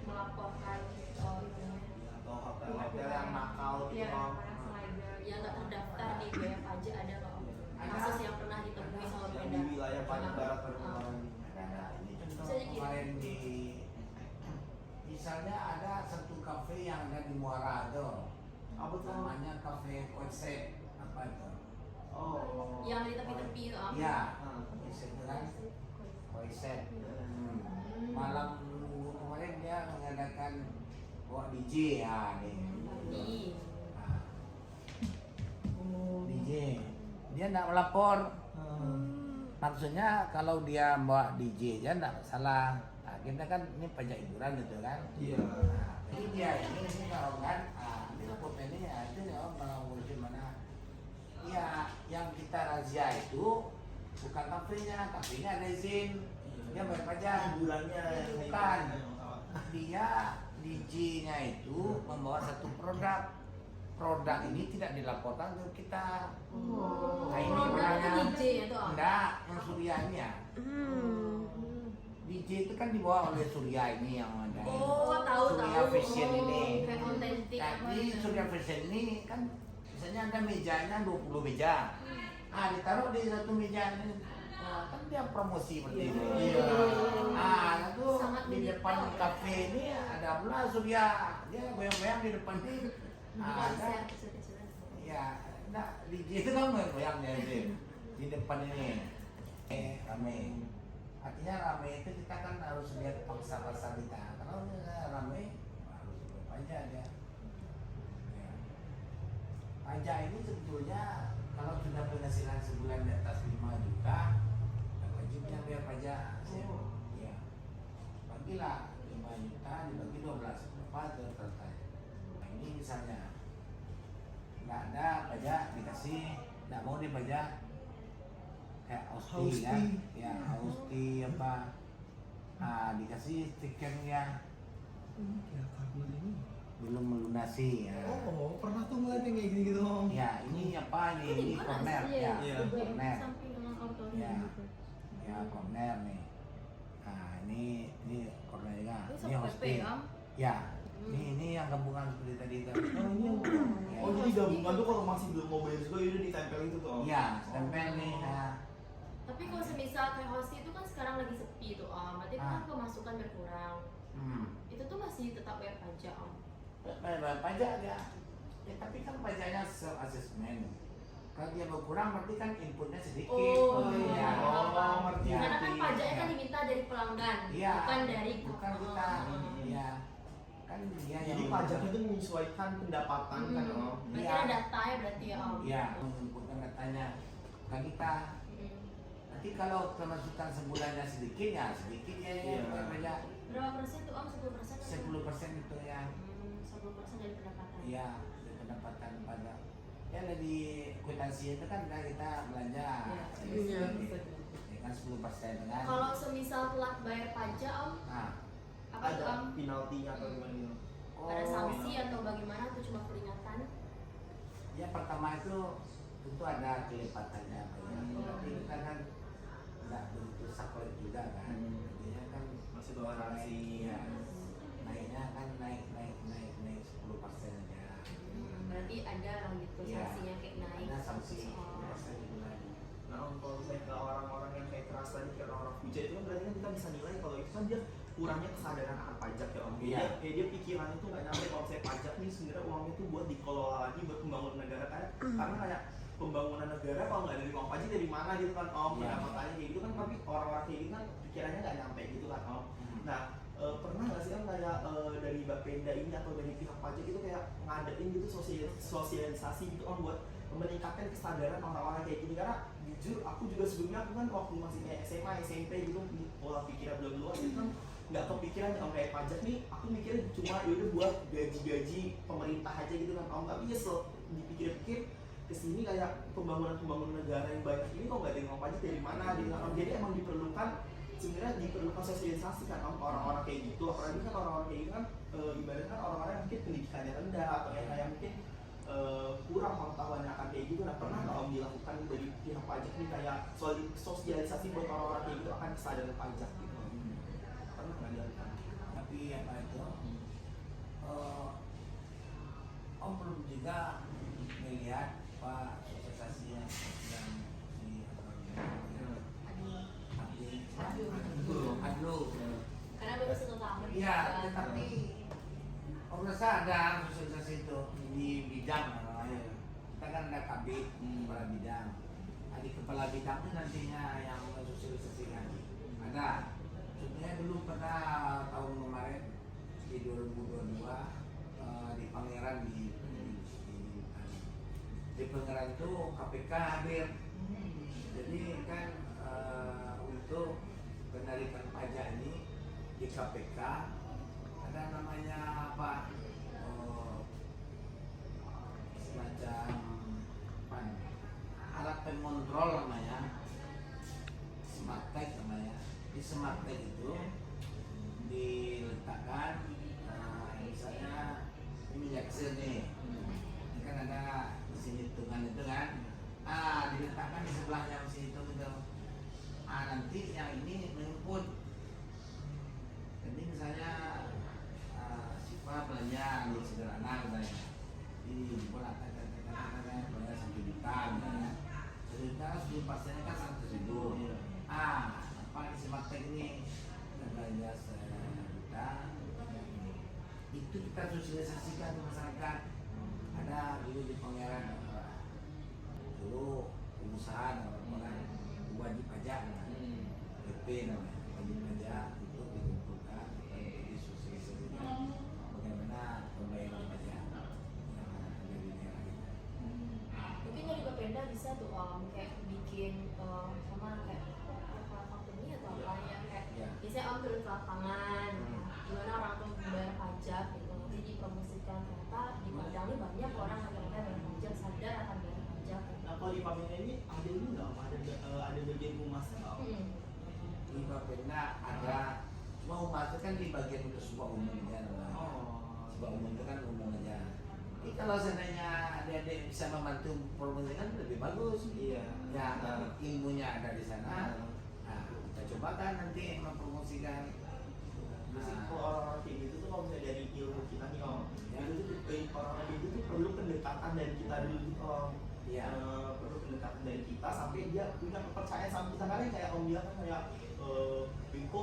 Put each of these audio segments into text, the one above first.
melaporkan hotel yang nakal gitu ya, Om. yang nggak terdaftar di biaya pajak ada nggak Om? Kasus yang pernah ditemui sama Yang Pemda di wilayah Padang Barat Ah. ada ini contoh Bisa dikit. kemarin di misalnya ada satu kafe yang ada di Muara Ado. Apa tuh? Namanya kafe konsep apa itu? Oh. yang di tepi-tepi itu Om? Iya, Ah. konsep itu kan konsep. Hmm. Malam minggu kemarin dia mengadakan bawa DJ ya nih. Di Nah, DJ dia tidak melapor. Maksudnya kalau dia bawa DJ aja tidak salah. Nah, kita kan ini pajak hiburan gitu kan. Iya. Nah, jadi dia ini kalau kan, ini lapor ini ya itu ya mau ngurusin mana? Ya yang kita razia itu bukan kafenya, kafenya ada izin, dia bayar pajak. Hiburannya Bukan. Dia DJ-nya itu membawa satu produk ini tidak dilaporkan ke kita. Nah, ini produk makanya itu DJ itu Om? enggak, yang Surya ini ya. DJ itu kan dibawa oleh Surya ini yang ada. Oh, tahu. Surya Fashion ini. Kayak otentik apa Jadi itu? Surya Fashion ini kan misalnya ada mejanya 20 meja. Ditaruh di satu meja ini. Nah, kan dia promosi seperti itu. Iya. Itu Sangat di depan mendetail. kafe ini ada pula Surya. Dia goyang-goyang di depan ini. Ada. Ya, enggak DJ itu kan goyang-goyangnya itu di depan ini. Rame. Artinya rame itu kita kan harus lihat pangsa-pasar kita. Kalau rame harus pajak ya. Pajak ini sebetulnya kalau sudah penghasilan sebulan di atas 5 juta, wajibnya bayar pajak. Ya. Bagilah 5 juta dibagi 12 berapa ternyata. Nah, ini misalnya nggak ada pajak dikasih, nggak mau dipajak kayak Austi kan, ya Austi apa, dikasih stikernya belum melunasi ya. Oh, pernah tuh ngeliat yang kayak gini gitu Om. Ya ini apa nih? Ini corner ya, Iya. corner. Samping dengan auto Ya, gitu. ya corner nih. Nah ini cornernya, Ini ini sama hosting. PP, Om? Ya, ini yang gabungan seperti tadi itu. Oh, ini yang Ya. Oh, jadi gabungan tuh kalau masih belum mau bayar juga udah ditempel itu tuh Om. Iya, stempel nih. Tapi kalau semisal kayak host itu kan sekarang lagi sepi tuh Om, berarti kan pemasukan berkurang. Itu tuh masih tetap bayar pajak Om? Bayar pajak ya. Ya tapi kan pajaknya self assessment. Kalau dia berkurang berarti kan inputnya sedikit. Oh, ya. Oh, ngerti. Karena kan Ngerti. pajaknya Ya. kan diminta dari pelanggan, Iya. bukan dari bukan kita. Oh. Iya. Kan dia Jadi yang pajaknya itu menyesuaikan pendapatan kan Om. Berarti Iya. ada datanya berarti ya Om? Iya, menginputkan katanya ke kita. Mm. Nanti kalau pemasukan sebulannya sedikit ya sedikit ya Iya. bayar pajak. Berapa persen tuh Om? 10%? 10% itu ya. 10% dari pendapatan? Iya, dari pendapatan pajak. Ya dari kwitansi itu kan udah kita belanja. Iya. Ya kan 10% kan. Kalau semisal telat bayar pajak Om, Nah, apa tuh Om? Ada penaltinya atau gimana gitu? Ada sanksi atau bagaimana atau cuma peringatan? ya pertama itu tentu ada kelipatannya Pak, ya. Tapi kita kan nggak begitu saklek juga kan. Artinya kan Masih toleransi. ya, naiknya kan naik 10% aja. Berarti ada lah gitu Iya. sanksinya kayak naik. Ada sanksi Oh. 10% itu lagi. Nah, Om, kalau misalnya ke orang-orang yang kayak keras tadi, kayak orang-orang puja itu kan berarti kan kita bisa nilai kalau itu kan dia kurangnya kesadaran akan pajak ya Om. Iya. Kayak dia pikirannya tuh nggak nyampe kalau saya pajak nih sebenarnya uangnya tuh buat dikelola lagi buat pembangunan negara kan. Karena kayak pembangunan negara kalau nggak dari uang pajak dari mana gitu kan Om, Iya. pendapatannya kayak gitu kan, tapi orang-orang kayak gitu kan pikirannya nggak nyampe gitu kan Om. Nah, pernah nggak sih Om kayak dari Bapenda ini atau dari pihak pajak itu kayak ngadain gitu sosialisasi gitu Om buat meningkatkan kesadaran orang-orang kayak gini? Karena jujur aku juga sebelumnya aku kan waktu masih kayak SMA, SMP gitu pola pikirnya belum luas itu kan nggak kepikiran Om kayak pajak nih, aku mikirnya cuma yaudah buat gaji-gaji pemerintah aja gitu kan Om, tapi ya dipikir-pikir kesini kayak pembangunan negara yang banyak ini kok nggak ada uang pajak dari mana gitu kan Om. Jadi emang sebenarnya diperlukan sosialisasi kan Om, orang-orang kayak gitu, apalagi kan orang-orang kayak gitu kan ibaratnya kan orang-orang yang mungkin pendidikannya rendah atau yang kayak mungkin kurang pengetahuannya akan kayak gitu. Nah, pernah nggak Om dilakukan dari pihak pajak nih kayak sosialisasi buat orang-orang kayak gitu akan kesadaran pajak gitu? Pernah nggak dilakukan? Tapi apa itu Om belum juga melihat Pak sosialisasinya yang Adlu. Karena baru 1 tahun. Iya, tetapi Om rasa ada sosialisasi itu di bidang namanya. Kita kan ada kabit kepala bidang. Di kepala bidang itu nantinya yang mensosialisasikan. Ada. Contohnya dulu pada tahun kemarin di 2022 di Pangeran di Pangeran itu KPK hadir. Jadi kan untuk penarikan pajak ini di KPK ada namanya apa semacam alat pengontrol namanya, smart tag namanya. Di smart tag itu diletakkan misalnya minyak nih, ini kan ada mesin hitungan itu kan, diletakkan di sebelahnya mesin hitung itu. Nanti yang ini menginput. Jadi misalnya Siva belanja untuk sederhana misalnya, ini pun akan bayar 1 juta misalnya. 1 juta sebelum pastinya kan 100.000. Apa di smart tag ini belanja 1 juta. Itu kita sosialisasikan di masyarakat. Ada dulu di Pangeran dulu pengusaha orang wajib pajak PP namanya, wajib pajak itu dikumpulkan untuk disosialisasikan bagaimana pembayaran pajak dari daerah kita. Mungkin dari Bapenda bisa tuh Om kayak bikin sama kayak company atau apa yang kayak biasanya Om turun ke lapangan, gimana orang tuh membayar pajak gitu, nanti dipromosikan ternyata di Padang ini banyak orang yang ternyata bayar pajak, sadar akan bayar pajak. Nah, kalau di Bapenda ini ada ini nggak Om? Ada bagian humasnya nggak Om? Di Bapenda ada, cuma humas itu kan di bagian untuk sebuah umum aja namanya. Sebuah umum itu kan umum aja. Tapi kalau seandainya adik-adik bisa membantu promosikan lebih bagus. Iya. Ya, ilmunya ada di sana. Kita cobakan nanti mempromosikan. Biasanya kalau orang-orang kayak gitu tuh kalau misalnya dari ilmu kita nih Om, Ya. itu tuh orang-orang kayak gitu tuh perlu pendekatan dari kita dulu gitu Om. Iya. Perlu pendekatan dari kita sampai dia punya kepercayaan sama kita, karena kayak Om bilang kan kayak Pingko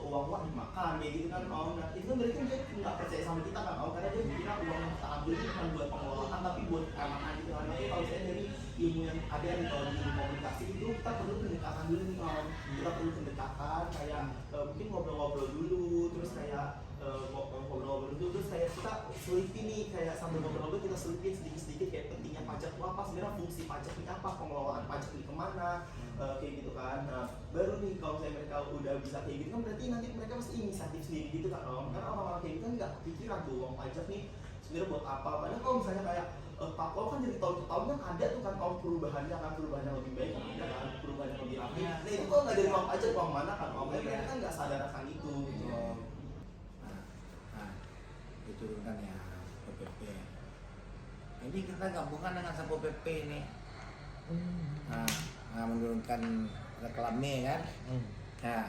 uang dimakan kayak gitu kan Om. Nah itu kan berarti dia nggak percaya sama kita kan Om, karena dia kira uang yang kita ambil itu bukan buat pengelolaan tapi buat keamanan gitu kan. Tapi kalau misalnya dari ilmu yang ada di ilmu komunikasi itu kita perlu pendekatan dulu nih Om. Kita perlu pendekatan kayak mungkin ngobrol-ngobrol dulu, terus kayak ngobrol-ngobrol dulu, terus kayak kita selipin nih, kayak sambil ngobrol-ngobrol kita selipin sedikit-sedikit kayak pentingnya pajak itu apa, sebenarnya fungsi pajak ini apa, pengelolaan pajak ini kemana, kayak gitu kan. Nah baru nih kalau misalnya mereka udah bisa kayak gitu kan berarti nanti mereka pasti inisiatif sendiri gitu kan Om. Karena orang-orang kayak gitu kan nggak kepikiran tuh uang pajak nih sebenarnya buat apa. Padahal kalau misalnya kayak Papua kan dari tahun ke tahun kan ada tuh kan Om perubahannya kan, perubahan yang lebih baik kan ada kan, perubahan yang lebih rapi. Nah itu kalau nggak dari uang pajak uang mana kan Om, mereka kan nggak sadar akan itu gitu Om. Diturunkan ya PPP. Jadi kita gabungkan dengan Satpol PP ini. Menurunkan reklame kan. Nah,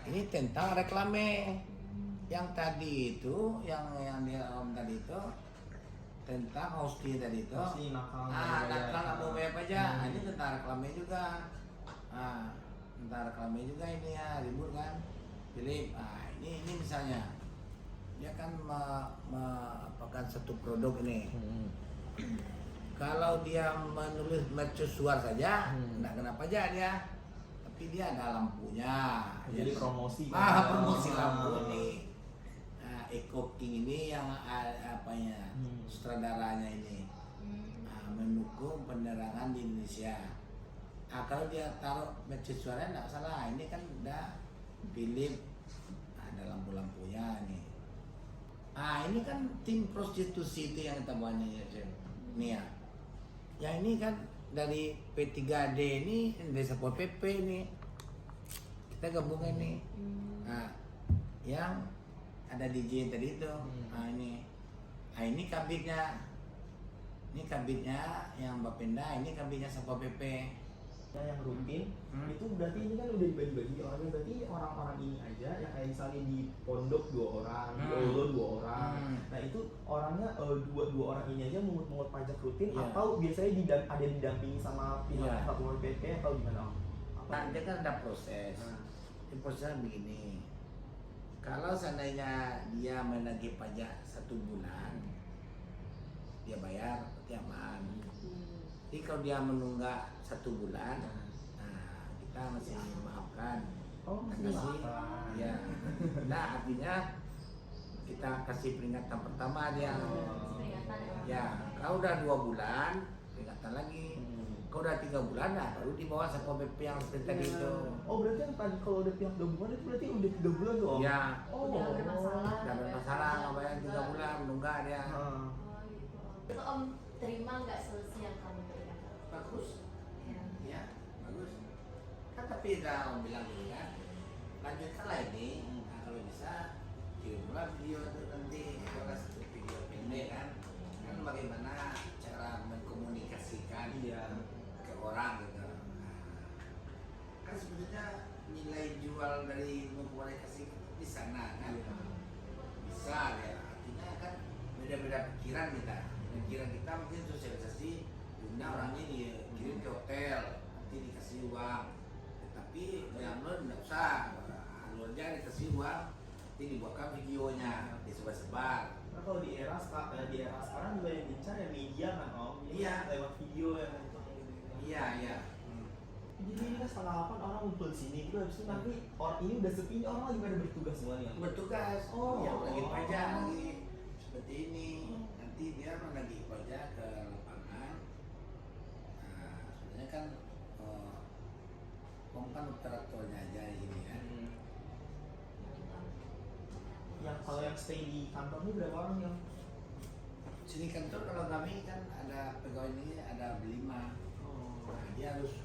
ini tentang reklame. Yang tadi itu, yang dia Om tadi itu tentang hosti tadi itu. Nakal nggak mau bayar pajak. Ini tentang reklame juga. Tentang reklame juga ini ya, ribut kan. Philip, ini misalnya dia kan apakan satu produk ini. Kalau dia menulis mercusuar saja, enggak kena pajak dia. Tapi dia ada lampunya. Jadi promosi. Promosi lampu ini. Nah, Eco King ini yang apanya sutradaranya ini mendukung penerangan di Indonesia. Kalau dia taruh mercusuarnya enggak salah. Ini kan udah Philip, ada lampu-lampunya nih. Ini kan tim prostitusi itu yang kita buat nih ya. Yang ini kan dari P3D ini, dari Satpol PP ini kita gabungin nih. Yang ada DJ tadi itu. Ini kabitnya. Ini kabitnya yang Bapenda, ini kabitnya Satpol PP. Yang rutin itu berarti ini kan udah dibagi-bagi orangnya, berarti orang-orang ini aja yang kayak misalnya di pondok 2 orang, di Olo 2 orang. Nah itu orangnya dua orang ini aja mengut pajak rutin atau biasanya ada didampingi sama pihak Satpol PP atau gimana? Nah, dia kan ada proses. Prosesnya begini. Kalau seandainya dia menagih pajak 1 bulan, dia bayar, berarti aman. Jadi kalau dia menunggak 1 bulan, kita masih maafkan. Masih maafkan. Ya. Nah, artinya kita kasih peringatan pertama dia. Ya, kalau udah 2 bulan, peringatan lagi. Kalau udah 3 bulan, baru dibawa Satpol PP yang seperti tadi itu. Oh, berarti yang tadi kalau udah pihak gabungan itu berarti udah 3 bulan dong? Ya. Udah bermasalah. Udah bermasalah, nggak bayar 3 bulan, menunggak dia. Itu Om terima nggak solusi yang kamu berikan? Bagus. Ya, bagus. Kan tapi udah Om bilang dulu kan, lanjutkanlah ini. Nah, kalau bisa kirimlah video itu nanti, kalau satu video pendek kan, bagaimana cara mengkomunikasikan ke orang gitu. Kan sebetulnya nilai jual dari mengkomunikasi di sana kan bisa ya. Artinya kan beda-beda pikiran kita. Pikiran kita mungkin sosialisasi, orang ini dikirim ke hotel, nanti dikasih uang. Tapi yang lo nggak usah, lo aja dikasih uang, nanti dibuatkan videonya, disebar-sebar. Nah kalau di era sekarang juga yang diincar ya media kan Om? Iya. Lewat video yang itu. Iya. Jadi ini kan setengah 8 orang ngumpul sini, gitu habis itu nanti orang ini udah sepi, orang lagi pada bertugas semuanya. Bertugas, Oh. yang lagi pajak lagi seperti ini. Nanti dia lagi pajak ke lapangan. Nah, sebenarnya kan Om kan operatornya aja ini kan. Yang kalau yang stay di kantor ini berapa orang yang? Sini kantor kalau kami kan ada pegawai ini ada 5. Nah, dia harus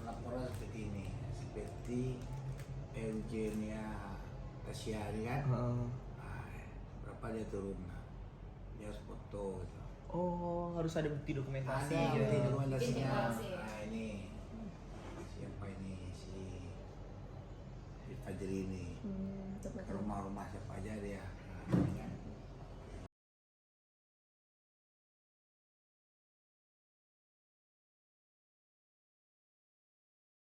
melaporkan seperti ini, seperti PNJ-nya Tasyari kan. Berapa dia turun, dia harus foto gitu. Oh, harus ada bukti dokumentasi. Ada bukti dokumentasinya. Dokumentasi. Nah ini siapa ini si Fajri ini. Ke rumah-rumah siapa aja dia.